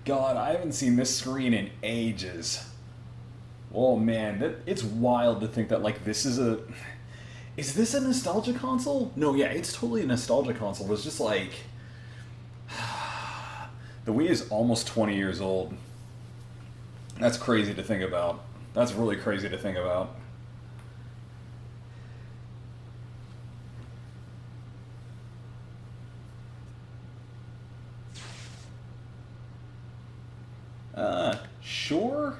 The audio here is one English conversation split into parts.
God, I haven't seen this screen in ages. Oh man, it's wild to think that like this is a... Is this a nostalgia console? No, yeah, it's totally a nostalgia console. It's just like... The Wii is almost 20 years old. That's crazy to think about. That's really crazy to think about. Sure?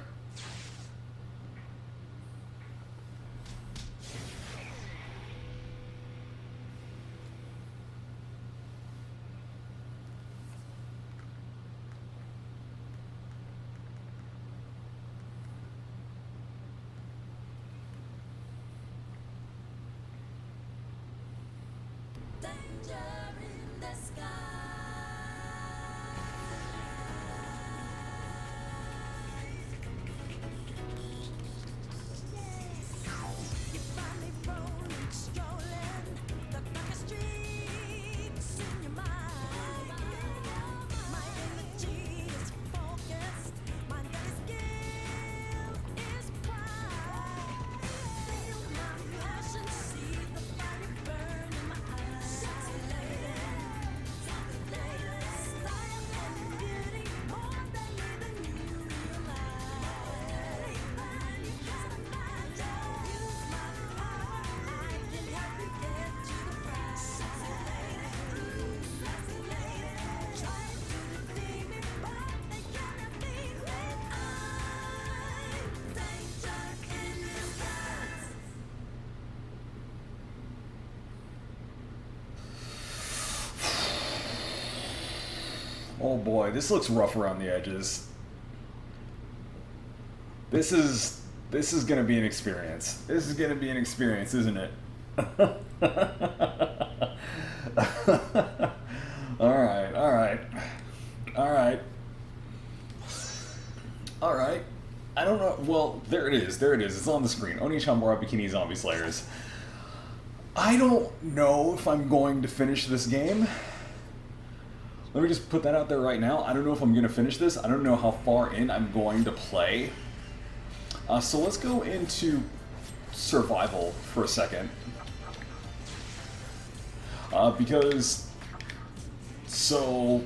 Oh boy, this looks rough around the edges. This is gonna be an experience. This is gonna be an experience, isn't it? Alright, alright. Alright. Alright. I don't know. Well, there it is. There it is. It's on the screen. Onechanbara Bikini Zombie Slayers. I don't know if I'm going to finish this game. Let me just put that out there right now. I don't know if I'm going to finish this. I don't know how far in I'm going to play. So let's go into survival for a second. Because... So...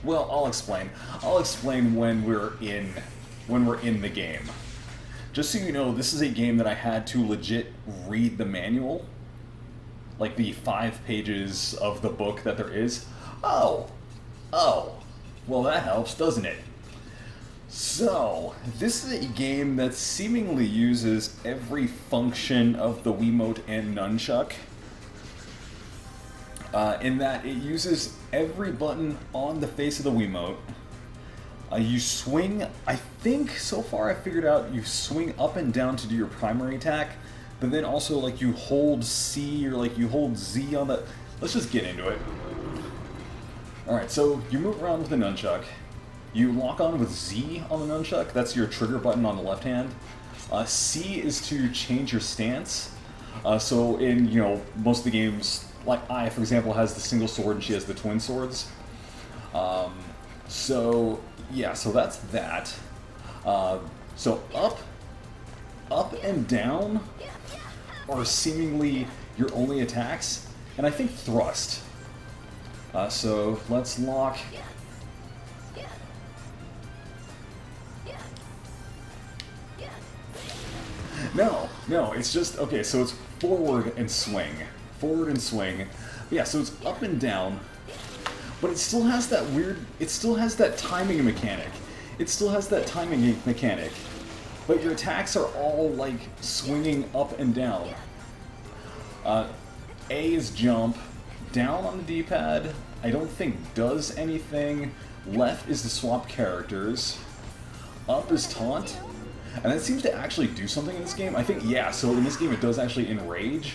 Well, I'll explain. I'll explain when we're in the game. Just so you know, this is a game that I had to legit read the manual. Like the 5 pages of the book that there is. Oh. Well, that helps, doesn't it? So, this is a game that seemingly uses every function of the Wiimote and Nunchuck. In that it uses every button on the face of the Wiimote. You swing, I think so far I figured out you swing up and down to do your primary attack, but then also like you hold C or like you hold Z on the... Let's just get into it. Alright, so you move around with the nunchuck. You lock on with Z on the nunchuck, that's your trigger button on the left hand. C is to change your stance. So in, most of the games, like I, for example, has the single sword and she has the twin swords. So that's that. So up and down are seemingly your only attacks, and I think thrust. So let's lock. No, it's just, okay, so it's forward and swing. Forward and swing. Yeah, so it's up and down, but it still has that weird, it still has that timing mechanic. But your attacks are all, like, swinging up and down. A is jump. Down on the D-pad, I don't think does anything. Left is to swap characters. Up is taunt. And that seems to actually do something in this game. I think, yeah, so in this game it does actually enrage.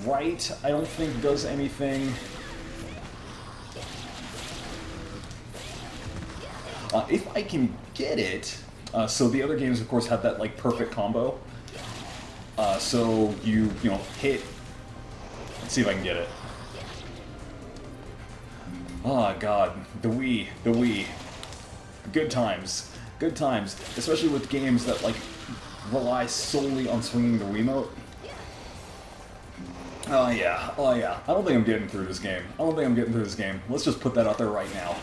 Right, I don't think does anything. If I can get it, so the other games of course have that like perfect combo. So you hit. Let's see if I can get it. Oh god, the Wii, the Wii. Good times. Good times. Especially with games that, like, rely solely on swinging the Wiimote. Oh yeah, oh yeah. I don't think I'm getting through this game. I don't think I'm getting through this game. Let's just put that out there right now.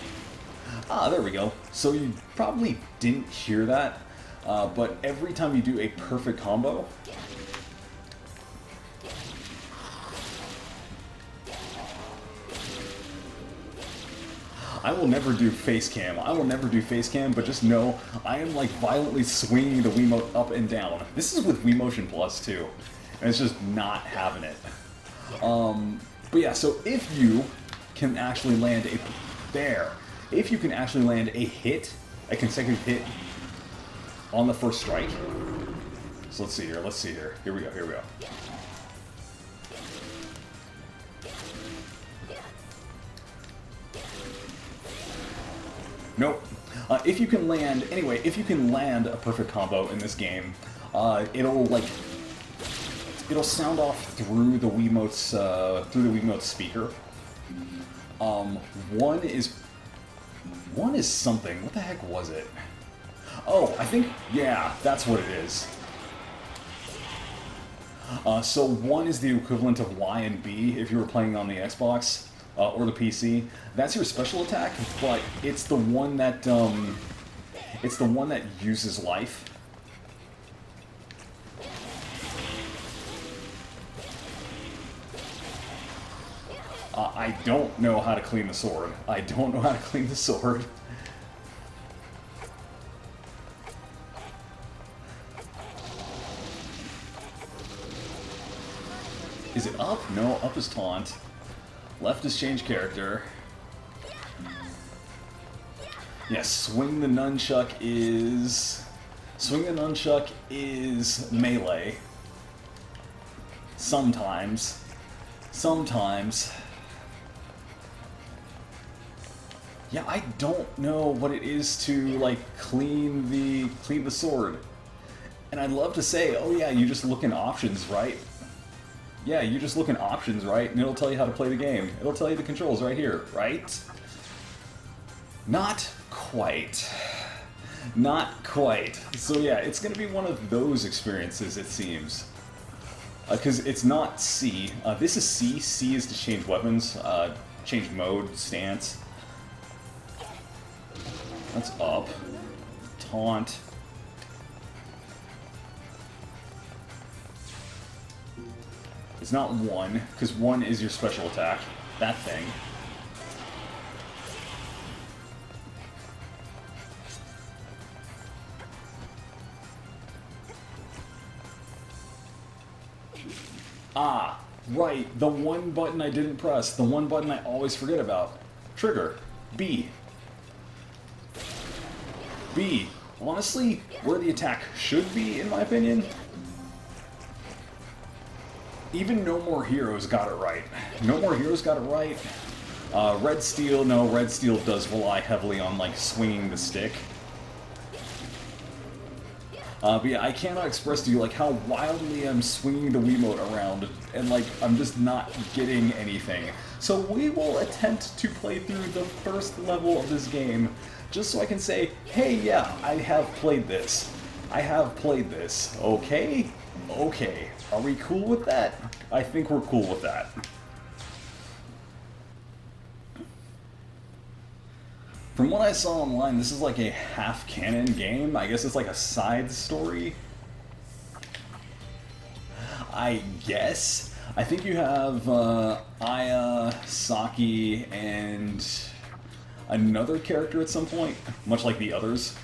Ah, there we go. So you probably didn't hear that, but every time you do a perfect combo, I will never do face cam. I will never do face cam, but just know I am like violently swinging the Wiimote up and down. This is with Wii Motion Plus too, and it's just not having it. But yeah, so if you can actually land if you can actually land a hit, a consecutive hit on the first strike. So let's see here. Here we go. Nope. If you can land a perfect combo in this game, it'll sound off through the Wiimote's speaker. One is something. What the heck was it? Oh, I think, yeah, that's what it is. So one is the equivalent of Y and B if you were playing on the Xbox or the PC. That's your special attack, but it's the one that uses life. I don't know how to clean the sword. Is it up? No, up is taunt. Left is change character. Yes, swing the nunchuck is melee. Sometimes. Yeah, I don't know what it is to like clean the sword. And I'd love to say, oh yeah, you just look in options, right? Yeah, you just look in options, right? And it'll tell you how to play the game. It'll tell you the controls right here, right? Not quite. Not quite. So yeah, it's gonna be one of those experiences, it seems. Because it's not C. This is C. C is to change weapons, change mode, stance. That's up. Taunt. It's not 1, because 1 is your special attack. That thing. Ah, right. The one button I didn't press. The one button I always forget about. Trigger. B. B. Honestly, where the attack should be, in my opinion. Even No More Heroes got it right. No More Heroes got it right. Red Steel does rely heavily on, like, swinging the stick. But yeah, I cannot express to you, like, how wildly I'm swinging the Wiimote around, and, like, I'm just not getting anything. So we will attempt to play through the first level of this game, just so I can say, hey, yeah, I have played this. Okay? Okay. Are we cool with that? I think we're cool with that. From what I saw online, this is like a half-canon game. I guess it's like a side story. I guess. I think you have Aya, Saki, and another character at some point, much like the others.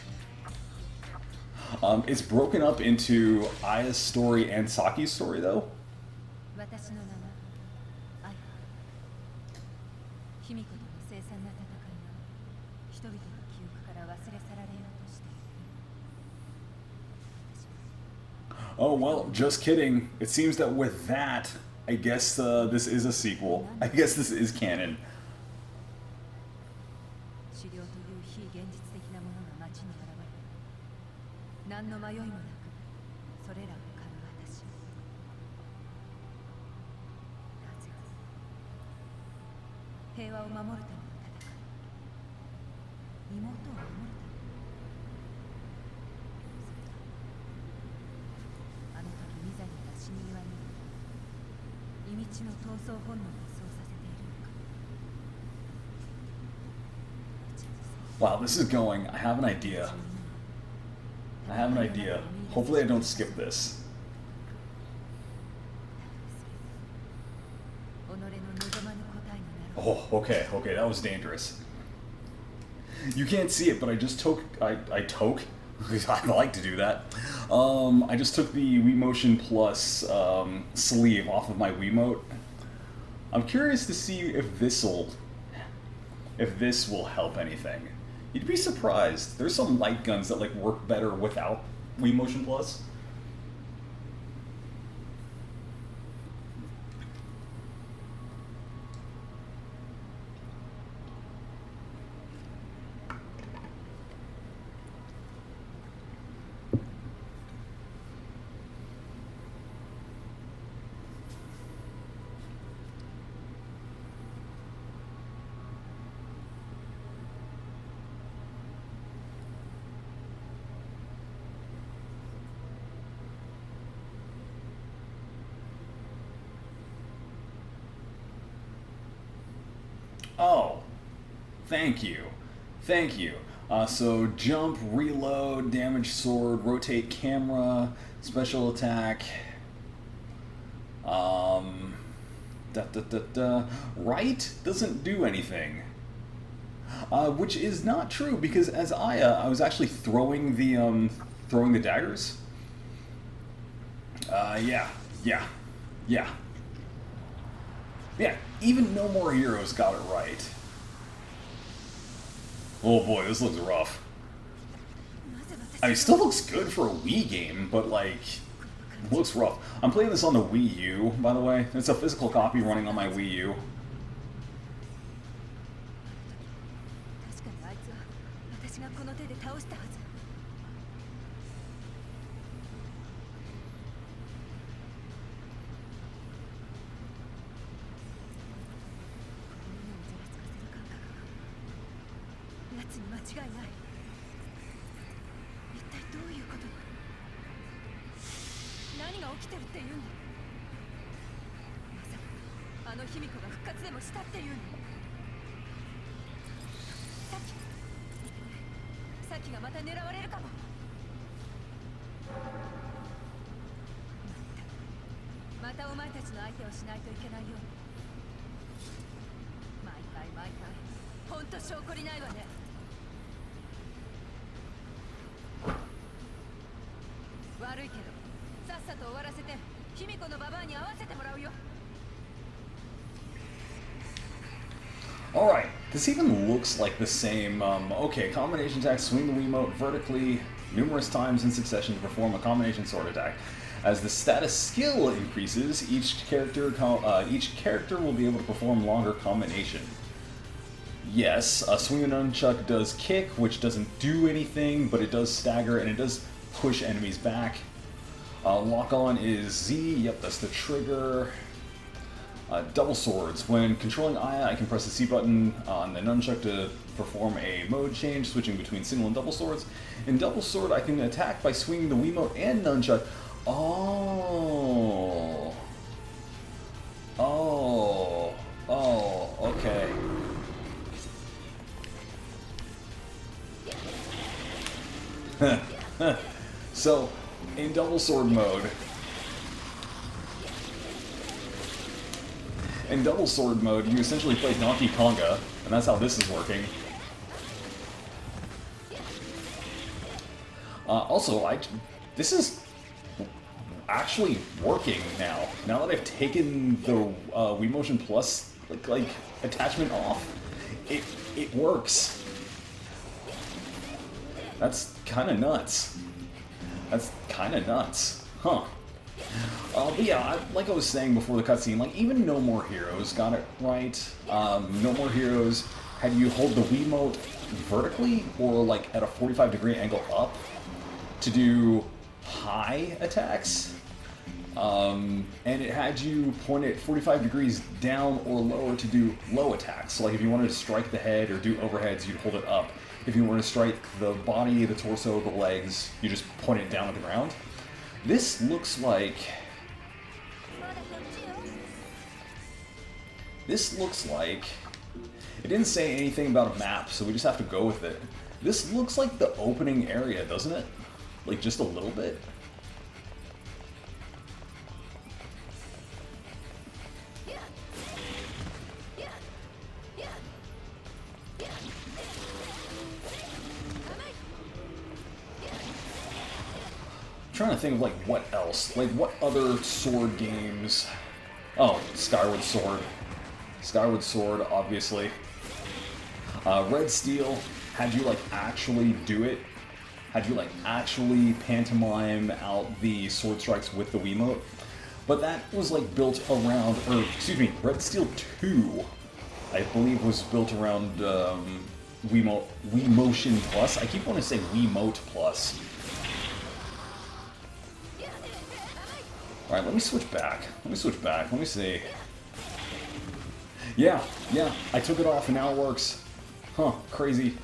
It's broken up into Aya's story and Saki's story, though. Oh, well, just kidding. It seems that with that, I guess this is a sequel. I guess this is canon. Wow, this is going. I have an idea. Hopefully I don't skip this. Oh, okay, that was dangerous. You can't see it, but I just took, I like to do that. I just took the Wii Motion Plus sleeve off of my Wiimote. I'm curious to see if this will help anything. You'd be surprised. There's some light guns that like work better without Wii Motion Plus. Oh, thank you. So jump, reload, damage sword, rotate camera, special attack. Right doesn't do anything. Which is not true because as I was actually throwing the daggers. Yeah, even No More Heroes got it right. Oh boy, this looks rough. I mean, it still looks good for a Wii game, but like, it looks rough. I'm playing this on the Wii U, by the way. It's a physical copy running on my Wii U. Alright, this even looks like the same, okay, combination attack, swing the Wiimote vertically numerous times in succession to perform a combination sword attack. As the status skill increases, each character will be able to perform longer combination. Yes, swing the nunchuck does kick, which doesn't do anything, but it does stagger and it does push enemies back. Lock on is Z, yep, that's the trigger. Double swords. When controlling Aya, I can press the C button on the nunchuck to perform a mode change, switching between single and double swords. In double sword, I can attack by swinging the Wiimote and nunchuck. Oh, okay. So, in double sword mode, you essentially play Donkey Konga, and that's how this is working. Also, this is actually working now. Now that I've taken the Wii Motion Plus like attachment off, it works. That's kind of nuts. Huh. But yeah, like I was saying before the cutscene, like even No More Heroes got it right. No More Heroes had you hold the Wiimote vertically or like at a 45-degree angle up to do high attacks. And it had you point it 45 degrees down or lower to do low attacks. So like if you wanted to strike the head or do overheads, you'd hold it up. If you wanted to strike the body, the torso, the legs, you just point it down at the ground. This looks like... This looks like... It didn't say anything about a map, so we just have to go with it. This looks like the opening area, doesn't it? Like, just a little bit. I'm trying to think of, like, what else? Like, what other sword games? Oh, Skyward Sword. Skyward Sword, obviously. Red Steel had you, like, actually do it. Had you, like, actually pantomime out the sword strikes with the Wiimote. But that was, like, built around, or, excuse me, Red Steel 2, I believe, was built around, Wiimotion Plus. I keep wanting to say Wiimote Plus. Alright, let me switch back. Let me see. Yeah, I took it off and now it works. Huh, crazy.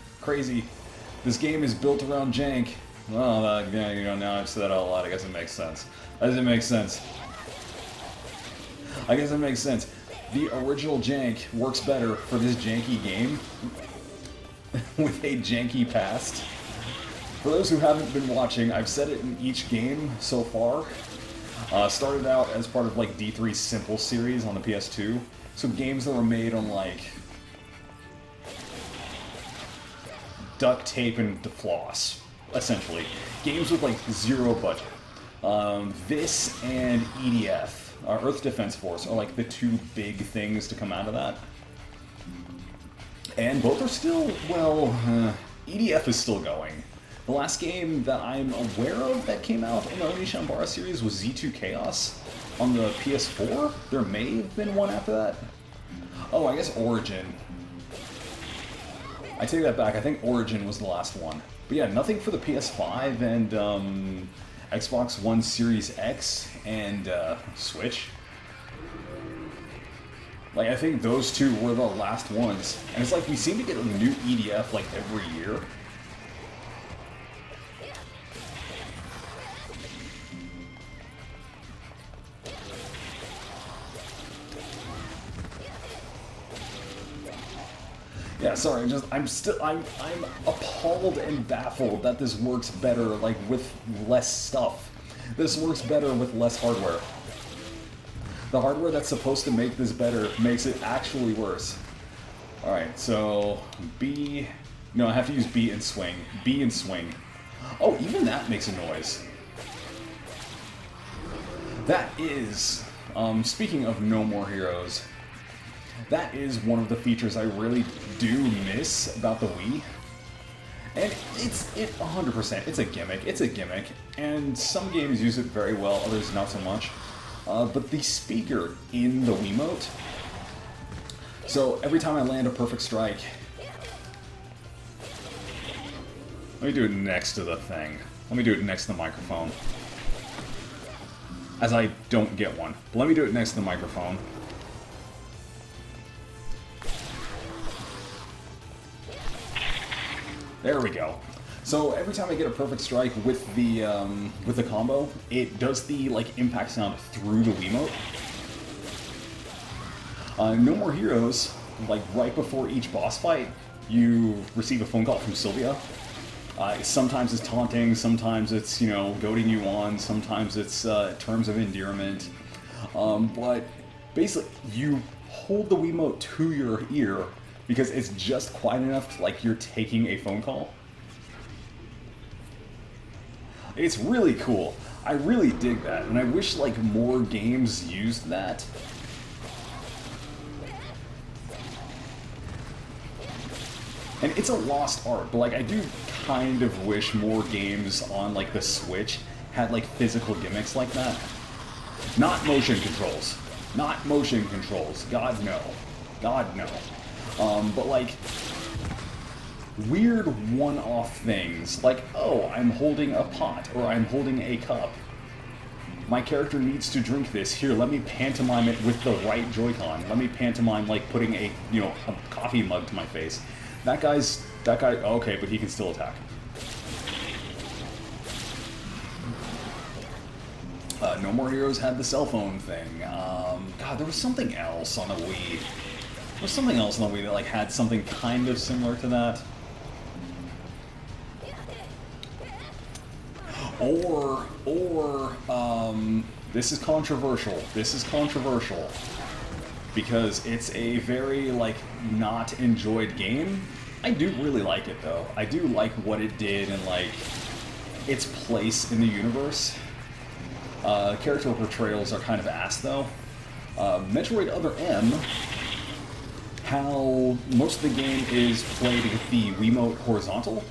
This game is built around jank. Well, yeah, you know, now I've said that out loud, I guess it makes sense. I guess it makes sense. The original jank works better for this janky game with a janky past. For those who haven't been watching, I've said it in each game so far. Started out as part of like D3's Simple series on the PS2. So games that were made on like duct tape and floss, essentially. Games with like zero budget. This and EDF, Earth Defense Force, are like the two big things to come out of that. And both are still, well, EDF is still going. The last game that I'm aware of that came out in the Onechanbara series was Z2 Chaos on the PS4. There may have been one after that. Oh, I guess Origin. I take that back. I think Origin was the last one. But yeah, nothing for the PS5 and Xbox One Series X and Switch. Like, I think those two were the last ones. And it's like we seem to get a new EDF like every year. Yeah, sorry, I'm appalled and baffled that this works better, like, with less stuff. This works better with less hardware. The hardware that's supposed to make this better makes it actually worse. Alright, so B... No, I have to use B and swing. B and swing. Oh, even that makes a noise. That is... speaking of No More Heroes... That is one of the features I really do miss about the Wii. And it's 100%, it's a gimmick, and some games use it very well, others not so much. But the speaker in the Wiimote, so every time I land a perfect strike, let me do it next to the thing. Let me do it next to the microphone. As I don't get one, but let me do it next to the microphone. There we go. So every time I get a perfect strike with the combo, it does the like impact sound through the Wiimote. No More Heroes, like right before each boss fight, you receive a phone call from Sylvia. Sometimes it's taunting, sometimes it's, you know, goading you on, sometimes it's terms of endearment. But basically, you hold the Wiimote to your ear because it's just quiet enough to, like, you're taking a phone call. It's really cool. I really dig that, and I wish, like, more games used that. And it's a lost art, but, like, I do kind of wish more games on, like, the Switch had, like, physical gimmicks like that. Not motion controls. Not motion controls. God, no. God, no. But, like, weird one-off things, like, oh, I'm holding a pot, or I'm holding a cup. My character needs to drink this. Here, let me pantomime it with the right Joy-Con. Let me pantomime, like, putting a, you know, a coffee mug to my face. That guy, okay, but he can still attack. No More Heroes had the cell phone thing. God, there was something else on the Wii. There's something else in the Wii that like had something kind of similar to that. This is controversial. This is controversial. Because it's a very, like, not enjoyed game. I do really like it, though. I do like what it did and, like, its place in the universe. Character portrayals are kind of ass, though. Metroid Other M, how most of the game is played with the Wiimote horizontal.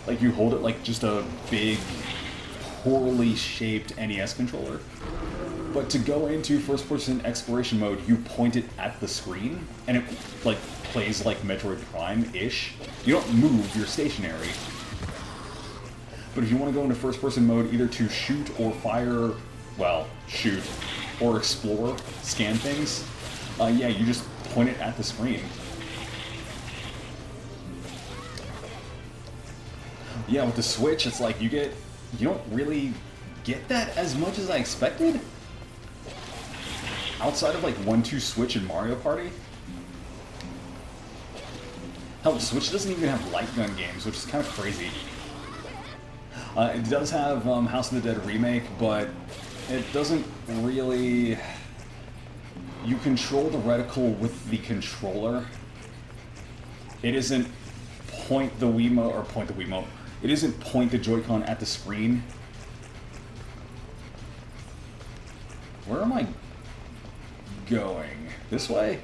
Like, you hold it like just a big, poorly shaped NES controller. But to go into first-person exploration mode, you point it at the screen, and it, like, plays like Metroid Prime-ish. You don't move, you're stationary. But if you want to go into first-person mode, either to shoot or fire, well, shoot, or explore, scan things, yeah, you just point it at the screen. Yeah, with the Switch, it's like you don't really get that as much as I expected. Outside of like 1-2 Switch and Mario Party. Hell, the Switch doesn't even have light gun games, which is kind of crazy. It does have House of the Dead Remake, but it doesn't really... You control the reticle with the controller. It isn't point the Wiimote. It isn't point the Joy-Con at the screen. Where am I going? This way?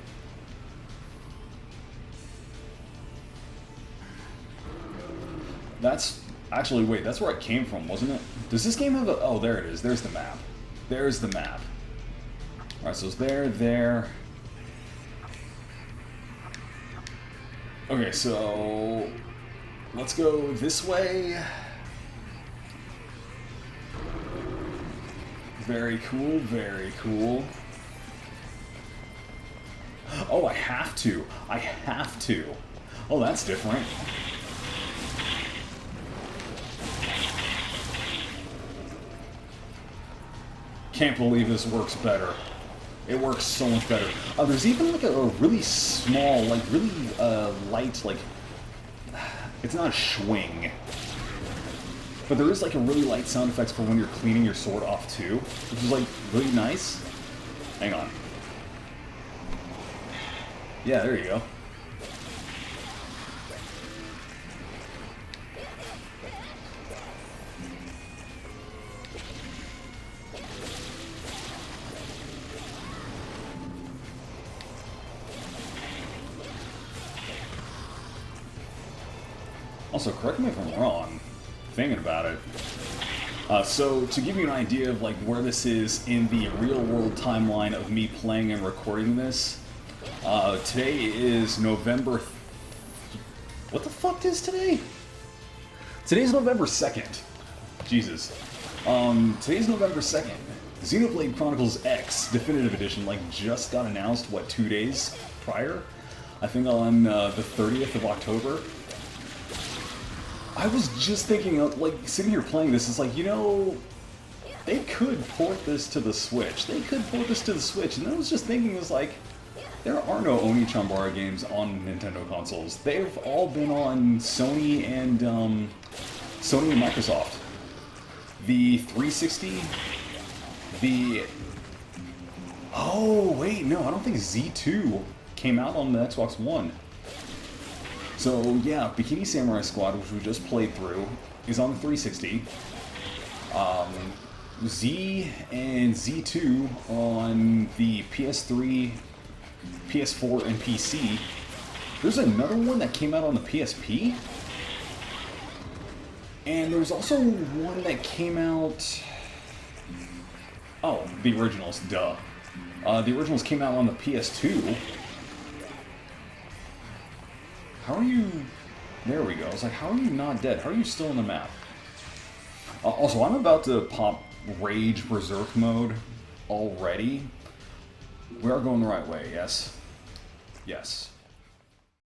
That's... Actually, wait, that's where I came from, wasn't it? Does this game have a... Oh, there it is. There's the map. There's the map. Alright, so it's there. Okay, so... Let's go this way. Very cool, very cool. Oh, I have to. I have to. Oh, that's different. Can't believe this works better. It works so much better. There's even like a really small, like really light, like... It's not a swing. But there is like a really light sound effects for when you're cleaning your sword off too, which is like really nice. Hang on. Yeah, there you go. Also, correct me if I'm wrong, thinking about it. So, to give you an idea of like where this is in the real-world timeline of me playing and recording this, today is November... What the fuck is today? Today's November 2nd. Jesus. Today's November 2nd. Xenoblade Chronicles X Definitive Edition, like, just got announced, what, 2 days prior? I think on the 30th of October. I was just thinking, like, sitting here playing this, it's like, you know, they could port this to the Switch. They could port this to the Switch, and I was just thinking, it's like, there are no Onechanbara games on Nintendo consoles. They've all been on Sony and Microsoft. The 360, Oh, wait, no, I don't think Z2 came out on the Xbox One. So, yeah, Bikini Samurai Squad, which we just played through, is on the 360. Z and Z2 on the PS3, PS4, and PC. There's another one that came out on the PSP. And there's also one that came out... Oh, the originals, duh. The originals came out on the PS2. How are you... There we go. I was like, how are you not dead? How are you still in the map? Also, I'm about to pop Rage Berserk mode already. We are going the right way, yes? Yes.